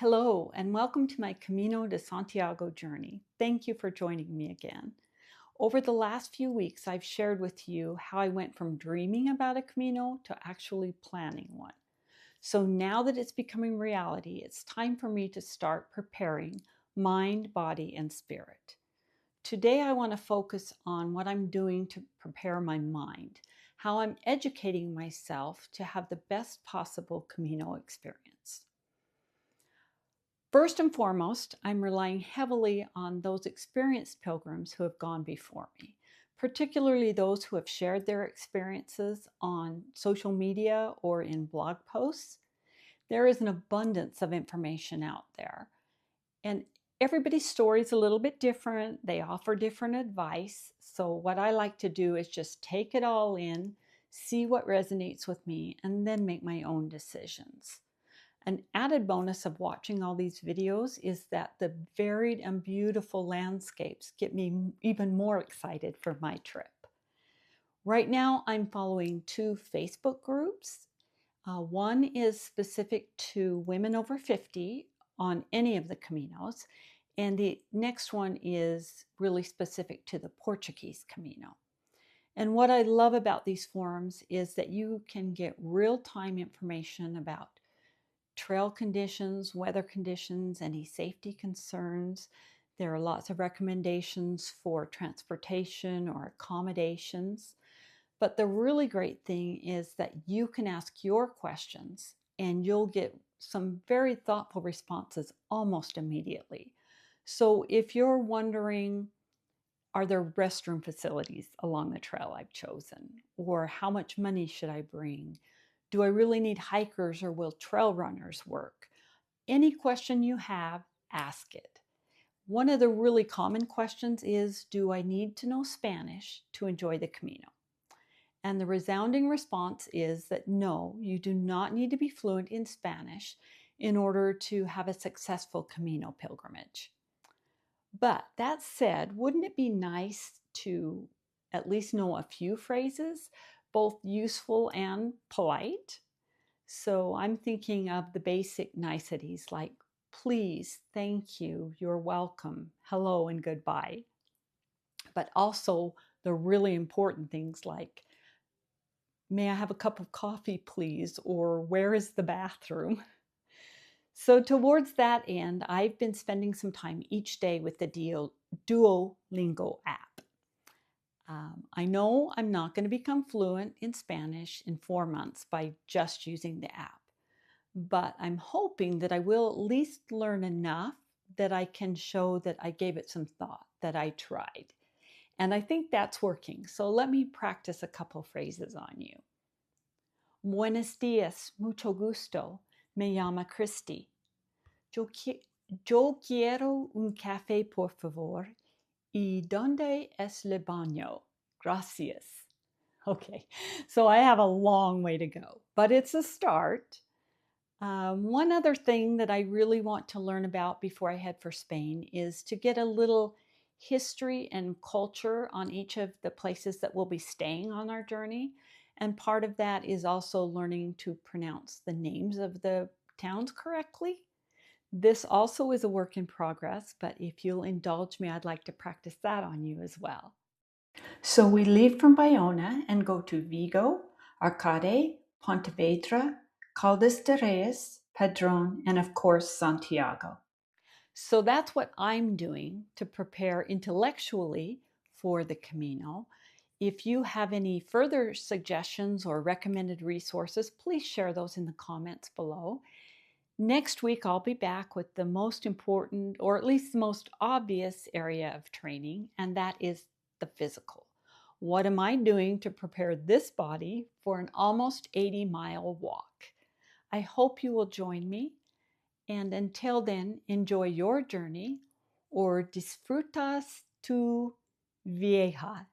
Hello, and welcome to my Camino de Santiago journey. Thank you for joining me again. Over the last few weeks, I've shared with you how I went from dreaming about a Camino to actually planning one. So now that it's becoming reality, it's time for me to start preparing mind, body, and spirit. Today, I want to focus on what I'm doing to prepare my mind, how I'm educating myself to have the best possible Camino experience. First and foremost, I'm relying heavily on those experienced pilgrims who have gone before me, particularly those who have shared their experiences on social media or in blog posts. There is an abundance of information out there, and everybody's story is a little bit different. They offer different advice. So, what I like to do is just take it all in, see what resonates with me, and then make my own decisions. An added bonus of watching all these videos is that the varied and beautiful landscapes get me even more excited for my trip. Right now, I'm following two Facebook groups. One is specific to women over 50 on any of the Caminos, and the next one is really specific to the Portuguese Camino. And what I love about these forums is that you can get real-time information about trail conditions, weather conditions, any safety concerns. There are lots of recommendations for transportation or accommodations. But the really great thing is that you can ask your questions and you'll get some very thoughtful responses almost immediately. So if you're wondering, are there restroom facilities along the trail I've chosen? Or how much money should I bring? Do I really need hikers or will trail runners work? Any question you have, ask it. One of the really common questions is, do I need to know Spanish to enjoy the Camino? And the resounding response is that no, you do not need to be fluent in Spanish in order to have a successful Camino pilgrimage. But that said, wouldn't it be nice to at least know a few phrases, both useful and polite? So I'm thinking of the basic niceties like please, thank you, you're welcome, hello, and goodbye. But also the really important things like, may I have a cup of coffee, please? Or where is the bathroom? So towards that end, I've been spending some time each day with the Duolingo app. I know I'm not going to become fluent in Spanish in 4 months by just using the app, but I'm hoping that I will at least learn enough that I can show that I gave it some thought, that I tried. And I think that's working. So let me practice a couple phrases on you. Buenos dias, mucho gusto. Me llama Christy. Yo quiero un café, por favor. ¿Y dónde es el baño? Gracias. Okay, so I have a long way to go, but it's a start. One other thing that I really want to learn about before I head for Spain is to get a little history and culture on each of the places that we'll be staying on our journey. And part of that is also learning to pronounce the names of the towns correctly. This also is a work in progress, but if you'll indulge me, I'd like to practice that on you as well. So we leave from Bayona and go to Vigo, Arcade, Pontevedra, Caldas de Reis, Padrón, and of course, Santiago. So that's what I'm doing to prepare intellectually for the Camino. If you have any further suggestions or recommended resources, please share those in the comments below. Next week, I'll be back with the most important, or at least the most obvious area of training, and that is the physical. What am I doing to prepare this body for an almost 80-mile walk? I hope you will join me. And until then, enjoy your journey, or disfrutas tu viaje.